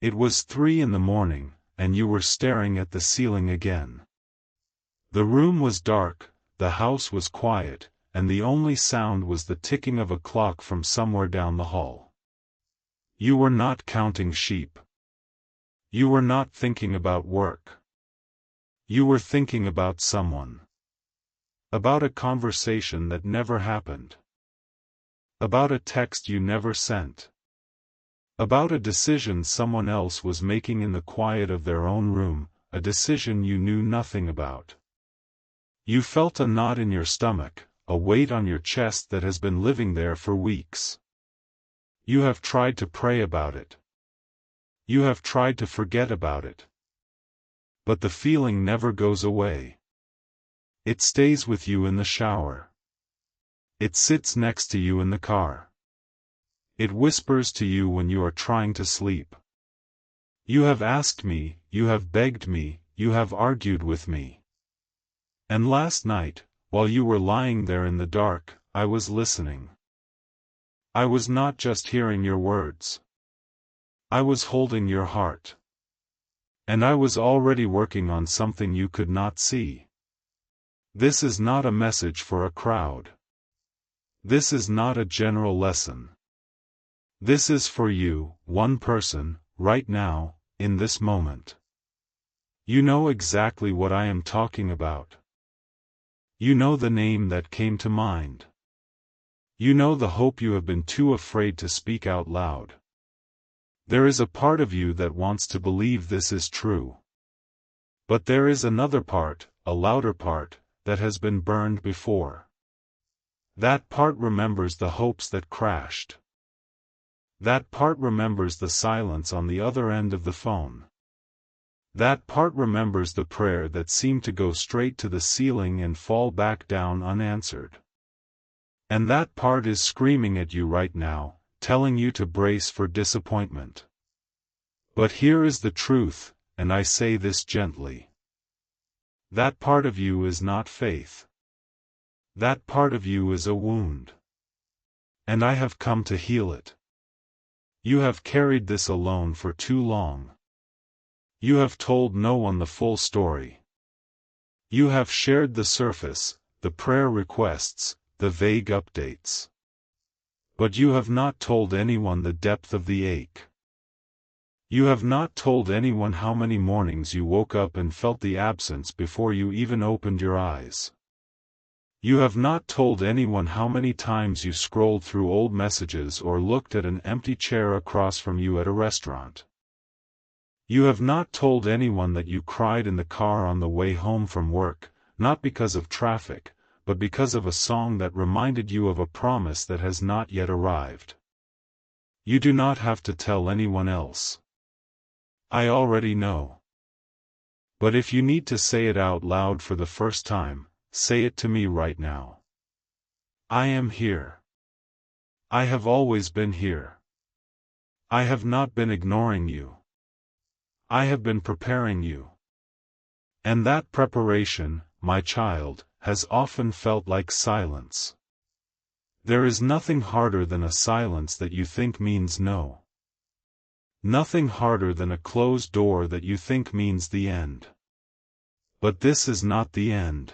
It was 3 in the morning, and you were staring at the ceiling again. The room was dark, the house was quiet, and the only sound was the ticking of a clock from somewhere down the hall. You were not counting sheep. You were not thinking about work. You were thinking about someone. About a conversation that never happened. About a text you never sent. About a decision someone else was making in the quiet of their own room, a decision you knew nothing about. You felt a knot in your stomach, a weight on your chest that has been living there for weeks. You have tried to pray about it. You have tried to forget about it. But the feeling never goes away. It stays with you in the shower. It sits next to you in the car. It whispers to you when you are trying to sleep. You have asked me, you have begged me, you have argued with me. And last night, while you were lying there in the dark, I was listening. I was not just hearing your words. I was holding your heart. And I was already working on something you could not see. This is not a message for a crowd. This is not a general lesson. This is for you, one person, right now, in this moment. You know exactly what I am talking about. You know the name that came to mind. You know the hope you have been too afraid to speak out loud. There is a part of you that wants to believe this is true. But there is another part, a louder part, that has been burned before. That part remembers the hopes that crashed. That part remembers the silence on the other end of the phone. That part remembers the prayer that seemed to go straight to the ceiling and fall back down unanswered. And that part is screaming at you right now, telling you to brace for disappointment. But here is the truth, and I say this gently. That part of you is not faith. That part of you is a wound. And I have come to heal it. You have carried this alone for too long. You have told no one the full story. You have shared the surface, the prayer requests, the vague updates. But you have not told anyone the depth of the ache. You have not told anyone how many mornings you woke up and felt the absence before you even opened your eyes. You have not told anyone how many times you scrolled through old messages or looked at an empty chair across from you at a restaurant. You have not told anyone that you cried in the car on the way home from work, not because of traffic, but because of a song that reminded you of a promise that has not yet arrived. You do not have to tell anyone else. I already know. But if you need to say it out loud for the first time, say it to me right now. I am here. I have always been here. I have not been ignoring you. I have been preparing you. And that preparation, my child, has often felt like silence. There is nothing harder than a silence that you think means no. Nothing harder than a closed door that you think means the end. But this is not the end.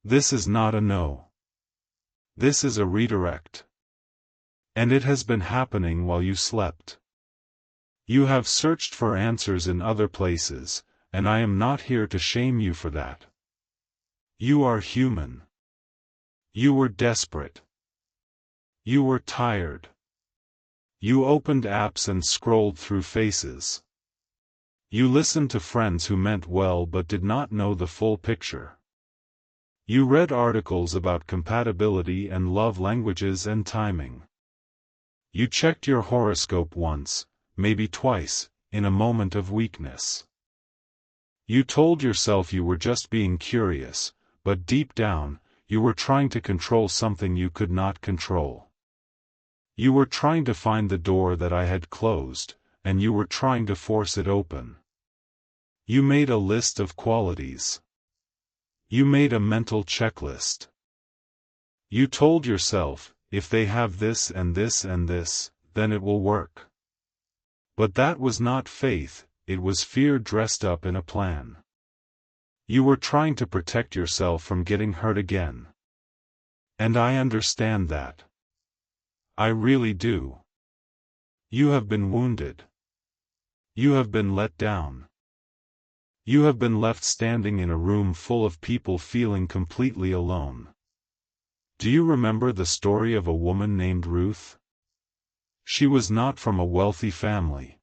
This is not a no. This is a redirect. And it has been happening while you slept. You have searched for answers in other places, and I am not here to shame you for that. You are human. You were desperate. You were tired. You opened apps and scrolled through faces. You listened to friends who meant well but did not know the full picture. You read articles about compatibility and love languages and timing. You checked your horoscope once, maybe twice, in a moment of weakness. You told yourself you were just being curious, but deep down, you were trying to control something you could not control. You were trying to find the door that I had closed, and you were trying to force it open. You made a list of qualities. You made a mental checklist. You told yourself, if they have this and this and this, then it will work. But that was not faith, it was fear dressed up in a plan. You were trying to protect yourself from getting hurt again. And I understand that. I really do. You have been wounded. You have been let down. You have been left standing in a room full of people feeling completely alone. Do you remember the story of a woman named Ruth? She was not from a wealthy family.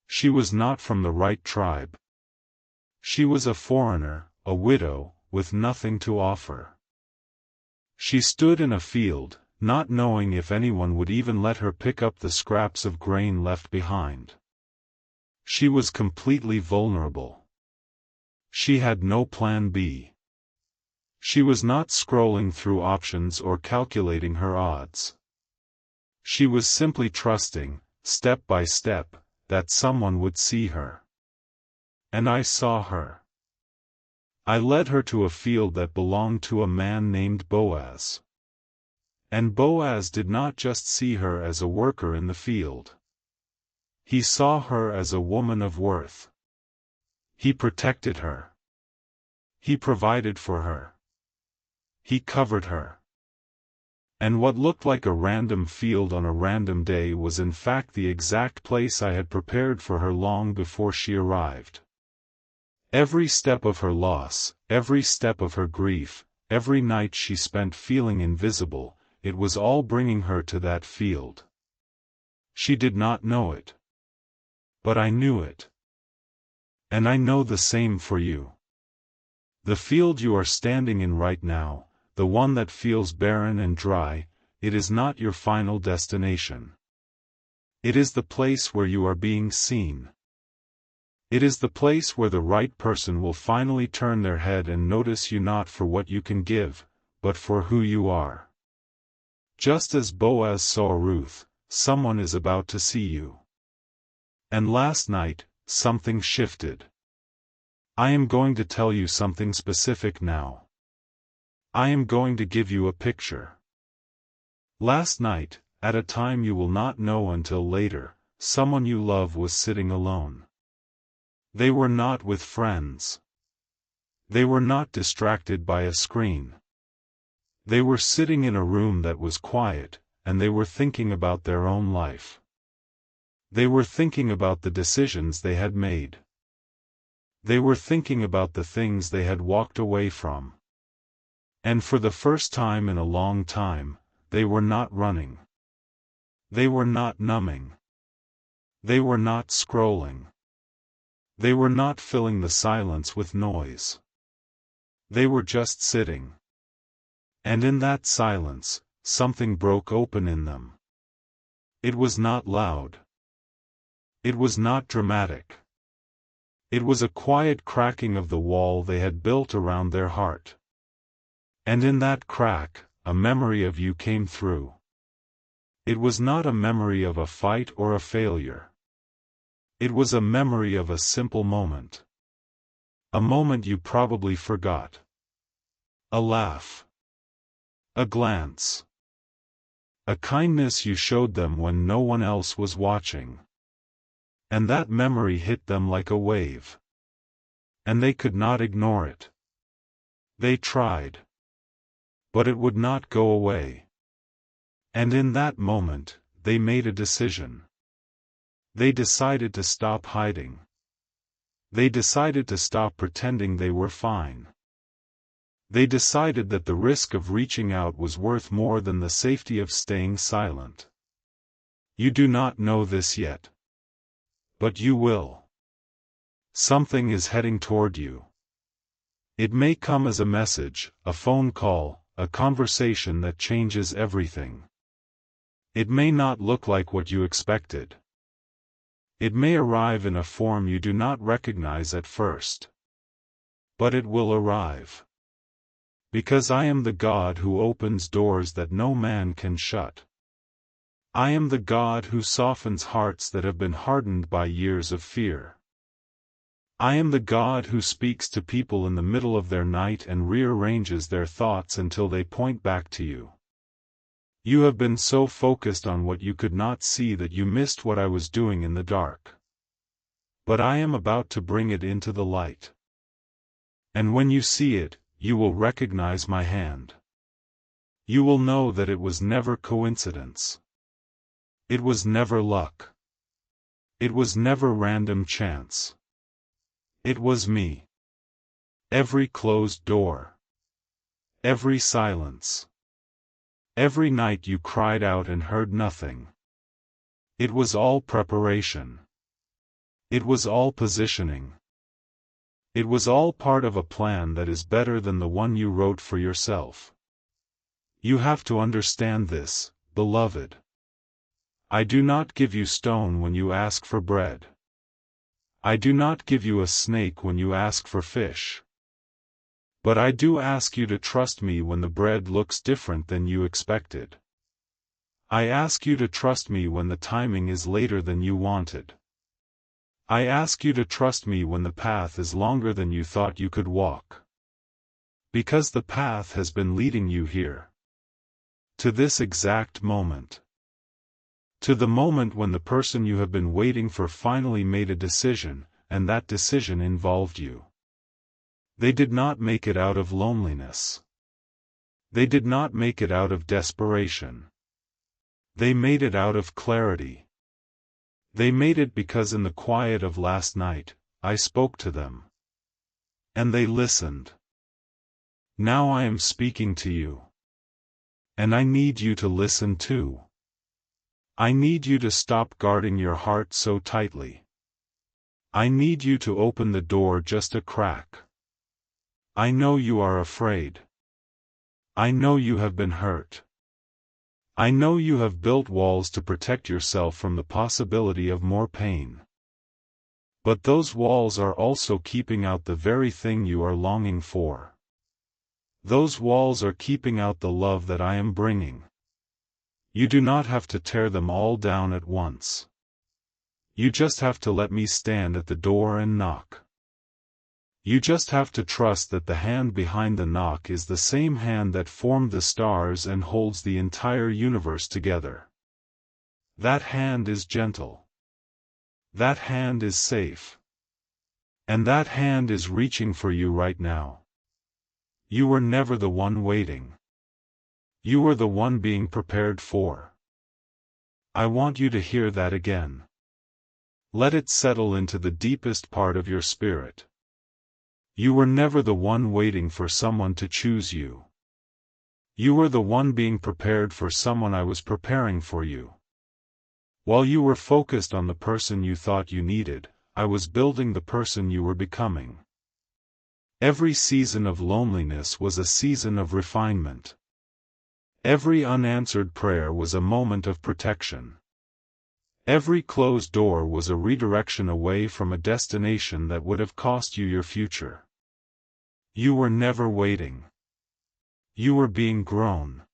She was not from the right tribe. She was a foreigner, a widow, with nothing to offer. She stood in a field, not knowing if anyone would even let her pick up the scraps of grain left behind. She was completely vulnerable. She had no plan B. She was not scrolling through options or calculating her odds. She was simply trusting, step by step, that someone would see her. And I saw her. I led her to a field that belonged to a man named Boaz. And Boaz did not just see her as a worker in the field. He saw her as a woman of worth. He protected her. He provided for her. He covered her. And what looked like a random field on a random day was in fact the exact place I had prepared for her long before she arrived. Every step of her loss, every step of her grief, every night she spent feeling invisible, it was all bringing her to that field. She did not know it. But I knew it. And I know the same for you. The field you are standing in right now, the one that feels barren and dry, it is not your final destination. It is the place where you are being seen. It is the place where the right person will finally turn their head and notice you not for what you can give, but for who you are. Just as Boaz saw Ruth, someone is about to see you. And last night, something shifted. I am going to tell you something specific now. I am going to give you a picture. Last night, at a time you will not know until later, someone you love was sitting alone. They were not with friends. They were not distracted by a screen. They were sitting in a room that was quiet, and they were thinking about their own life. They were thinking about the decisions they had made. They were thinking about the things they had walked away from. And for the first time in a long time, they were not running. They were not numbing. They were not scrolling. They were not filling the silence with noise. They were just sitting. And in that silence, something broke open in them. It was not loud. It was not dramatic. It was a quiet cracking of the wall they had built around their heart. And in that crack, a memory of you came through. It was not a memory of a fight or a failure. It was a memory of a simple moment. A moment you probably forgot. A laugh. A glance. A kindness you showed them when no one else was watching. And that memory hit them like a wave. And they could not ignore it. They tried. But it would not go away. And in that moment, they made a decision. They decided to stop hiding. They decided to stop pretending they were fine. They decided that the risk of reaching out was worth more than the safety of staying silent. You do not know this yet. But you will. Something is heading toward you. It may come as a message, a phone call, a conversation that changes everything. It may not look like what you expected. It may arrive in a form you do not recognize at first. But it will arrive. Because I am the God who opens doors that no man can shut. I am the God who softens hearts that have been hardened by years of fear. I am the God who speaks to people in the middle of their night and rearranges their thoughts until they point back to you. You have been so focused on what you could not see that you missed what I was doing in the dark. But I am about to bring it into the light. And when you see it, you will recognize my hand. You will know that it was never coincidence. It was never luck. It was never random chance. It was me. Every closed door. Every silence. Every night you cried out and heard nothing. It was all preparation. It was all positioning. It was all part of a plan that is better than the one you wrote for yourself. You have to understand this, beloved. I do not give you stone when you ask for bread. I do not give you a snake when you ask for fish. But I do ask you to trust me when the bread looks different than you expected. I ask you to trust me when the timing is later than you wanted. I ask you to trust me when the path is longer than you thought you could walk. Because the path has been leading you here. To this exact moment. To the moment when the person you have been waiting for finally made a decision, and that decision involved you. They did not make it out of loneliness. They did not make it out of desperation. They made it out of clarity. They made it because in the quiet of last night, I spoke to them. And they listened. Now I am speaking to you. And I need you to listen too. I need you to stop guarding your heart so tightly. I need you to open the door just a crack. I know you are afraid. I know you have been hurt. I know you have built walls to protect yourself from the possibility of more pain. But those walls are also keeping out the very thing you are longing for. Those walls are keeping out the love that I am bringing. You do not have to tear them all down at once. You just have to let me stand at the door and knock. You just have to trust that the hand behind the knock is the same hand that formed the stars and holds the entire universe together. That hand is gentle. That hand is safe. And that hand is reaching for you right now. You were never the one waiting. You were the one being prepared for. I want you to hear that again. Let it settle into the deepest part of your spirit. You were never the one waiting for someone to choose you. You were the one being prepared for someone I was preparing for you. While you were focused on the person you thought you needed, I was building the person you were becoming. Every season of loneliness was a season of refinement. Every unanswered prayer was a moment of protection. Every closed door was a redirection away from a destination that would have cost you your future. You were never waiting. You were being grown.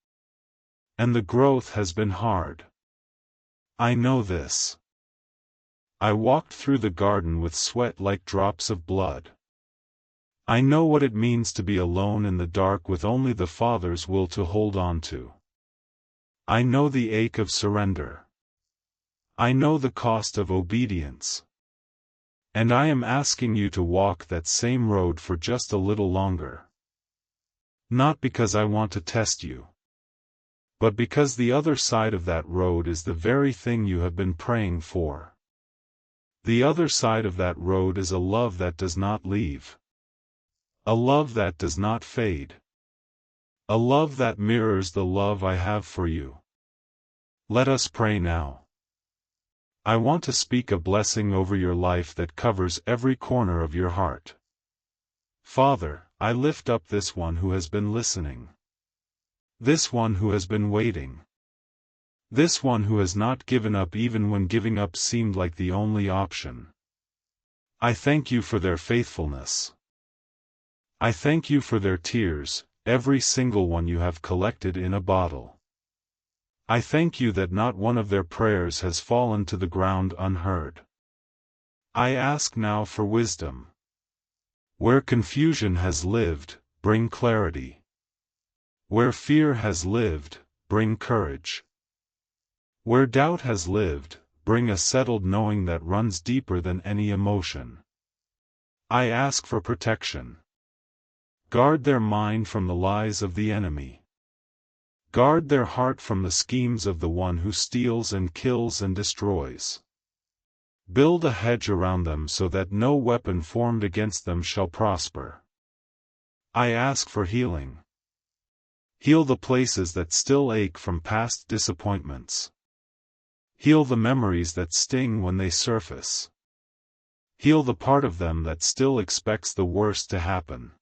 And the growth has been hard. I know this. I walked through the garden with sweat like drops of blood. I know what it means to be alone in the dark with only the Father's will to hold on to. I know the ache of surrender. I know the cost of obedience. And I am asking you to walk that same road for just a little longer. Not because I want to test you. But because the other side of that road is the very thing you have been praying for. The other side of that road is a love that does not leave. A love that does not fade. A love that mirrors the love I have for you. Let us pray now. I want to speak a blessing over your life that covers every corner of your heart. Father, I lift up this one who has been listening. This one who has been waiting. This one who has not given up even when giving up seemed like the only option. I thank you for their faithfulness. I thank you for their tears, every single one you have collected in a bottle. I thank you that not one of their prayers has fallen to the ground unheard. I ask now for wisdom. Where confusion has lived, bring clarity. Where fear has lived, bring courage. Where doubt has lived, bring a settled knowing that runs deeper than any emotion. I ask for protection. Guard their mind from the lies of the enemy. Guard their heart from the schemes of the one who steals and kills and destroys. Build a hedge around them so that no weapon formed against them shall prosper. I ask for healing. Heal the places that still ache from past disappointments. Heal the memories that sting when they surface. Heal the part of them that still expects the worst to happen.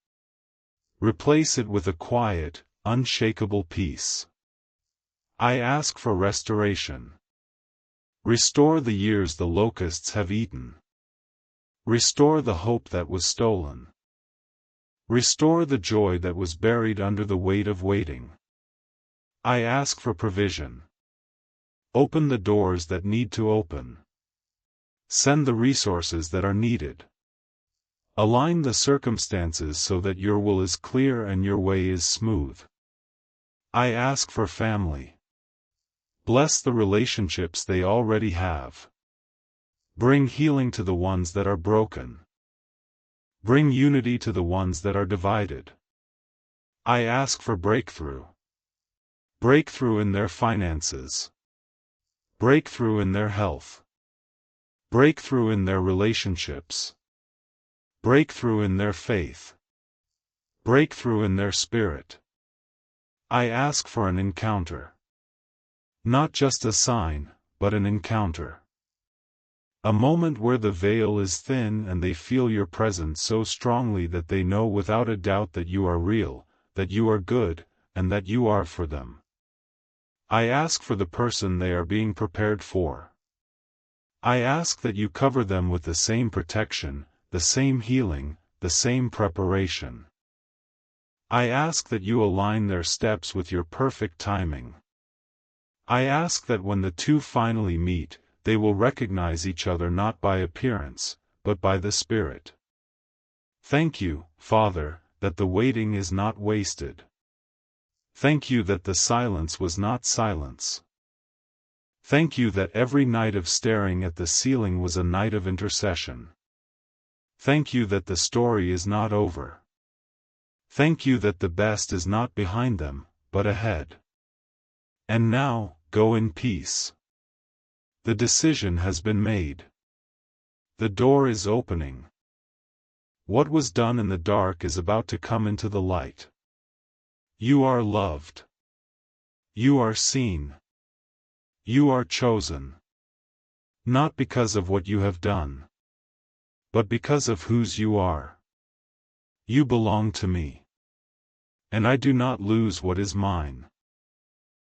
Replace it with a quiet, unshakable peace. I ask for restoration. Restore the years the locusts have eaten. Restore the hope that was stolen. Restore the joy that was buried under the weight of waiting. I ask for provision. Open the doors that need to open. Send the resources that are needed. Align the circumstances so that your will is clear and your way is smooth. I ask for family. Bless the relationships they already have. Bring healing to the ones that are broken. Bring unity to the ones that are divided. I ask for breakthrough. Breakthrough in their finances. Breakthrough in their health. Breakthrough in their relationships. Breakthrough in their faith. Breakthrough in their spirit. I ask for an encounter. Not just a sign, but an encounter. A moment where the veil is thin and they feel your presence so strongly that they know without a doubt that you are real, that you are good, and that you are for them. I ask for the person they are being prepared for. I ask that you cover them with the same protection, the same healing, the same preparation. I ask that you align their steps with your perfect timing. I ask that when the two finally meet, they will recognize each other not by appearance, but by the Spirit. Thank you, Father, that the waiting is not wasted. Thank you that the silence was not silence. Thank you that every night of staring at the ceiling was a night of intercession. Thank you that the story is not over. Thank you that the best is not behind them, but ahead. And now, go in peace. The decision has been made. The door is opening. What was done in the dark is about to come into the light. You are loved. You are seen. You are chosen. Not because of what you have done, but because of whose you are. You belong to me. And I do not lose what is mine.